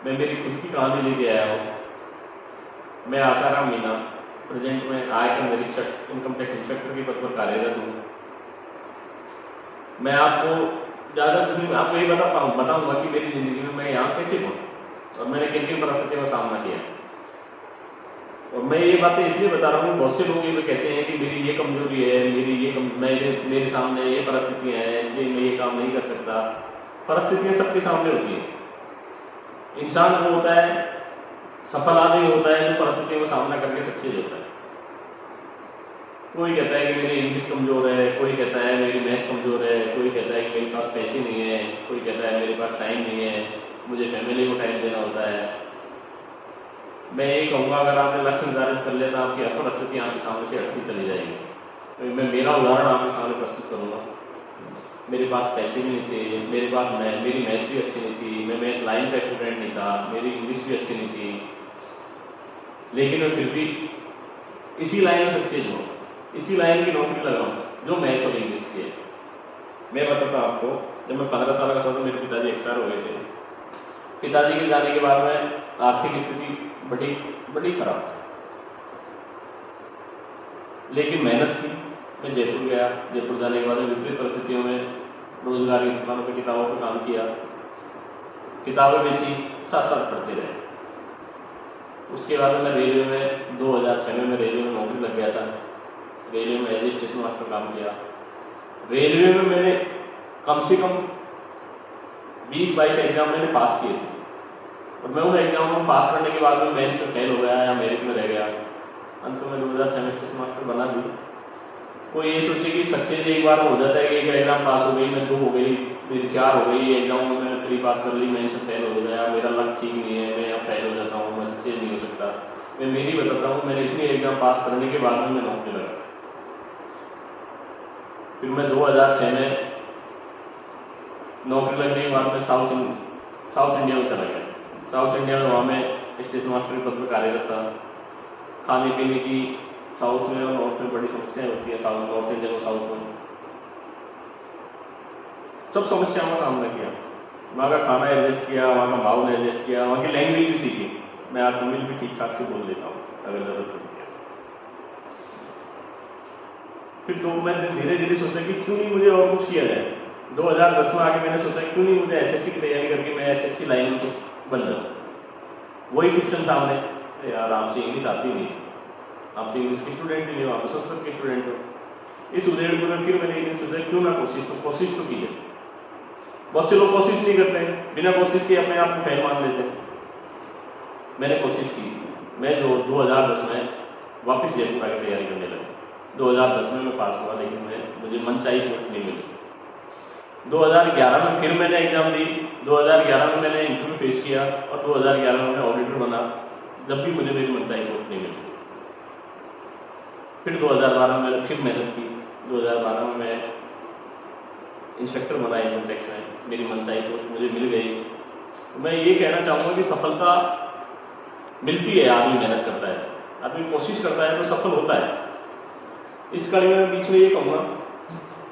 मैं मेरी खुद की कहानी लेके आया हूँ। मैं आसाराम मीना, प्रेजेंट में आयकर निरीक्षक इनकम टैक्स इंस्पेक्टर के पद पर कार्यरत हूँ। मैं आपको ज़्यादा कुछ नहीं, आपको ये बताऊँगा कि मेरी ज़िंदगी में मैं यहाँ कैसे पहुँचा और मैंने किन किन परिस्थितियों का सामना किया। और मैं ये बातें इसलिए बता रहा हूँ, बहुत से लोग ये कहते हैं कि मेरी ये कमजोरी है, मेरे सामने ये परिस्थितियाँ हैं, इसलिए मैं ये काम नहीं कर सकता। परिस्थितियाँ सबके सामने होती हैं। इंसान वो होता है, सफल आदमी होता है जो परिस्थितियों का सामना करके सक्सेस होता है। कोई कहता है कि मेरी इंग्लिश कमजोर है, कोई कहता है मेरी मैथ कमजोर है, कोई कहता है कि मेरे पास पैसे नहीं है, कोई कहता है मेरे पास टाइम नहीं है, मुझे फैमिली को टाइम देना होता है। मैं यही कहूँगा, अगर आपने लक्ष्य निर्धारित कर लिया तो आपकी हर परिस्थिति आपके सामने से हटती चली जाएगी। तो मैं मेरा उदाहरण आपके सामने प्रस्तुत करूँगा। मेरे पास पैसे भी नहीं थे, मेरी मैथ भी अच्छी नहीं थी, मैं मैथ लाइन का स्टूडेंट नहीं था, मेरी इंग्लिश भी अच्छी नहीं थी, लेकिन मैं फिर भी इसी लाइन में सक्सेस हुआ, इसी लाइन की नौकरी लगाऊँ जो मैथ और इंग्लिश की है। मैं बताता हूँ आपको, जब मैं 15 साल का था तो मेरे पिताजी एक्सपायर हो गए थे। पिताजी के जाने के बाद में आर्थिक स्थिति बड़ी खराब थी, लेकिन मेहनत की। मैं जयपुर गया, जयपुर जाने के बाद में विपरीत परिस्थितियों में रोजगार की दुकानों पर किताबों पर काम किया, किताबें बेची, साथ साथ पढ़ते रहे। उसके बाद मैं रेलवे में 2006 में मैं रेलवे में नौकरी लग गया था। रेलवे में एज ए स्टेशन मास्टर काम किया। रेलवे में मैंने कम से कम 20-22 एग्जाम मैंने पास किए थे, और मैं उन एग्जाम में पास करने के बाद में मेंस में फेल हो गया या मेरिट में रह गया। अंत में 2006 में स्टेशन मास्टर बना भी। कोई ये सोचे कि सक्सेस एक बार हो जाता है कि एक एग्जाम पास हो गई, मैं 2 हो गई, मेरी 4 हो गई, एग्जाम में मैंने 3 पास कर ली, मेंस में फेल हो गया, मेरा लक ठीक नहीं है, मैं अब फेल हो जाता हूँ, मैं सक्सेस नहीं हो सकता। मैं मेरी बताता हूँ, मैंने इतनी एग्जाम पास करने के बाद में मैं नौकरी लगा। फिर मैं 2006 में नौकरी लगने के बाद में साउथ इंडिया में चला गया। साउथ इंडिया में वहाँ में स्टेशन मास्टर के पद पर कार्यरत था। खाने पीने की साउथ में और नॉर्थ में बड़ी समस्याएं होती है, नॉर्थ इंडिया और साउथ में सब समस्याओं का सामना किया। वहाँ का खाना एडजस्ट किया, वहाँ का माहौल एडजस्ट किया, वहाँ की लैंग्वेज भी सीखी। मैं आज तमिल भी ठीक ठाक से बोल लेता हूँ अगर जरूरत पड़ती है। फिर तो मैंने धीरे धीरे सोचा कि क्यों नहीं मुझे और कुछ किया जाए। 2010 में आके मैंने सोचा क्यों नहीं मुझे एसएससी की तैयारी करके मैं एसएससी लाइन में बन जाऊँ। वही क्वेश्चन सामने, यार आपसे इंग्लिश आती नहीं, आप तो इंग्लिश के स्टूडेंट ही नहीं हो, आप संस्कृत के स्टूडेंट हो। इस उद्देश्य में फिर मैंने सोचा क्यों ना कोशिश तो कीजिए। बहुत से लोग कोशिश नहीं करते हैं, बिना कोशिश के अपने आप को फेल मान लेते हैं। मैंने कोशिश की। मैं 2010 में वापस जयपुर आकर तैयारी करने लगा। 2010 में मैं पास हुआ, लेकिन मुझे मनचाही पोस्ट नहीं मिली। 2011 में फिर मैंने एग्जाम दी। 2011 में मैंने इंटरव्यू फेस किया और 2011 में मैं ऑडिटर बना, जब भी मुझे मेरी मनचाही पोस्ट नहीं मिली। फिर 2012 में मैंने फिर मेहनत की। 2012 में मैं इंस्पेक्टर बना इनकम टैक्स में, मेरी मनचाही पोस्ट मुझे मिल गई। तो मैं ये कहना चाहूँगा कि सफलता मिलती है, आदमी मेहनत करता है, आदमी कोशिश करता है तो सफल होता है। इस कड़ी में बीच में ये कहूँगा,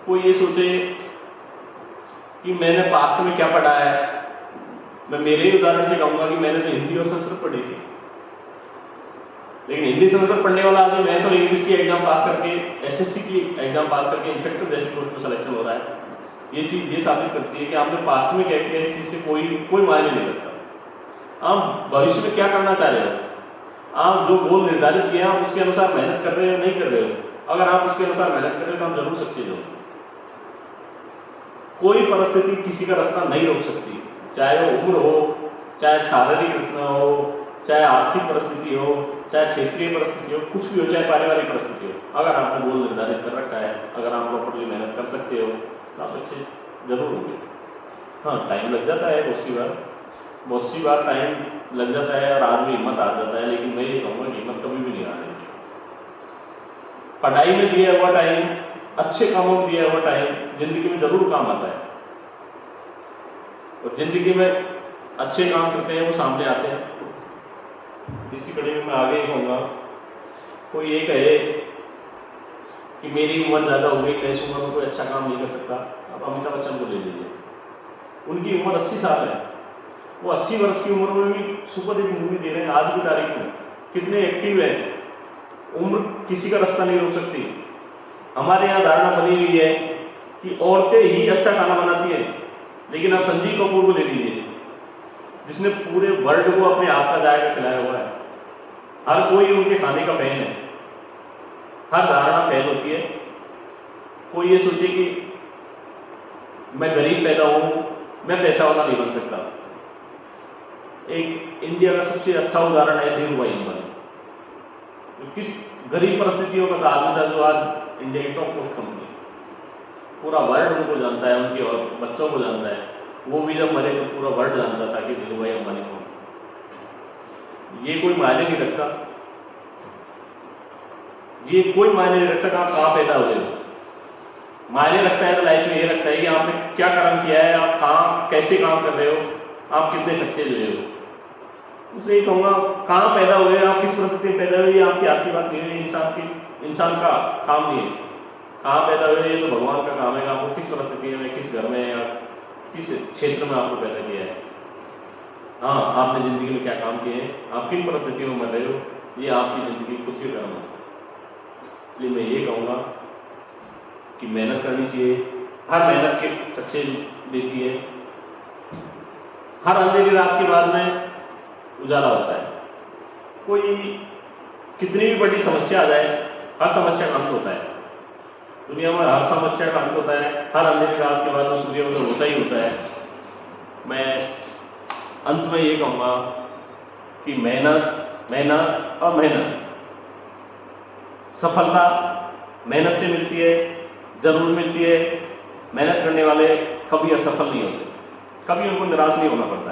कोई ये सोचे कि मैंने पास्ट में क्या पढ़ा है। मैं मेरे ही उदाहरण से कहूँगा कि मैंने तो हिंदी और संस्कृत पढ़ी थी, लेकिन हिंदी संस्कृत पढ़ने वाला आदमी मैथ और इंग्लिश की एग्जाम पास करके, एसएससी की एग्जाम पास करके इंस्पेक्टर जैसी पोस्ट में सिलेक्शन हो रहा है। ये चीज़ ये साबित करती है कि आपने पास्ट में क्या किया, इस चीज़ से कोई मायने नहीं रखता। आप भविष्य में क्या करना चाह रहे हो, आप जो गोल निर्धारित किया आप उसके अनुसार मेहनत कर रहे हो नहीं कर रहे हो। अगर आप उसके अनुसार मेहनत कर रहे हो तो आप जरूर सक्सेस हो। कोई परिस्थिति किसी का रास्ता नहीं रोक सकती, चाहे वो उम्र हो, चाहे शारीरिक रचना हो, चाहे आर्थिक परिस्थिति हो, चाहे क्षेत्रीय परिस्थिति हो, कुछ भी हो, चाहे पारिवारिक परिस्थिति हो। अगर आपने गोल निर्धारित कर रखा है, अगर आप प्रॉपर्ली मेहनत कर सकते हो तो आप सक्सेस जरूर होंगे। हाँ, टाइम लग जाता है, बहुत सी बार टाइम लग जाता है और आदमी हिम्मत आ जाता है, लेकिन मैं ये कहूँगा कि हिम्मत कभी भी नहीं आनी चाहिए। पढ़ाई में दिया हुआ टाइम, अच्छे कामों में दिया हुआ टाइम जिंदगी में जरूर काम आता है, और जिंदगी में अच्छे काम करते हैं वो सामने आते हैं। इसी कड़ी में मैं आगे कहूँगा, कोई ये कहे कि मेरी उम्र ज़्यादा हो गई, मैं इस उम्र में कोई अच्छा काम नहीं कर सकता। आप अमिताभ बच्चन को ले लीजिए, उनकी उम्र 80 साल है, वो 80 वर्ष की उम्र में भी सुपर हिट मूवी दे रहे हैं। आज की तारीख में कितने एक्टिव है, उम्र किसी का रास्ता नहीं रोक सकती। हमारे यहाँ धारणा बनी हुई है कि औरतें ही अच्छा खाना बनाती है, लेकिन आप संजीव कपूर को ले लीजिए, जिसने पूरे वर्ल्ड को अपने हाथ का जायका खिलाया हुआ है। हर कोई उनके खाने का फैन है, हर धारणा फैल होती है। कोई ये सोचे कि मैं गरीब पैदा हूं, मैं पैसा वाला नहीं बन सकता। एक इंडिया का सबसे अच्छा उदाहरण है धीरूभाई अंबानी। किस गरीब परिस्थितियों का आदमी था जो आज इंडिया की टॉप मोस्ट कंपनी, पूरा वर्ल्ड उनको जानता है, उनके और बच्चों को जानता है। वो भी जब मरे तो पूरा वर्ल्ड जानता था कि धीरूभाई अंबानी को। ये कोई मायने नहीं रखता, ये कोई मायने नहीं रखता कि आप कहाँ पैदा हुए हो। मायने रखता है तो लाइफ में ये रखता है कि आपने क्या कर्म किया है, आप कहाँ कैसे काम कर रहे हो, आप कितने सक्सेस हुए हो। इसलिए कहूँगा, कहाँ पैदा हुए, आप किस परिस्थिति में पैदा हुए, ये आपकी आपकी बात नहीं है, इंसान का काम नहीं है। कहाँ पैदा हुए ये तो भगवान का काम है कि आपको किस परिस्थिति में, किस घर में या किस क्षेत्र में आपको पैदा किया है। हाँ, आपने जिंदगी में क्या काम किए हैं, आप किन परिस्थितियों में मर रहे हो, ये आपकी जिंदगी खुद के कर्म है। इसलिए मैं ये कहूँगा कि मेहनत करनी चाहिए। हर मेहनत के सक्सेस देती है। हर अंधेरी रात के बाद में उजाला होता है। कोई कितनी भी बड़ी समस्या आ जाए, हर समस्या का अंत होता है। दुनिया में हर समस्या का अंत होता है। हर अंधेरी रात के बाद में सूर्योदय होता ही होता है। मैं अंत में ये कहूँगा कि मेहनत मेहनत और मेहनत, सफलता मेहनत से मिलती है, जरूर मिलती है। मेहनत करने वाले कभी असफल नहीं होते, कभी उनको निराश नहीं होना पड़ता।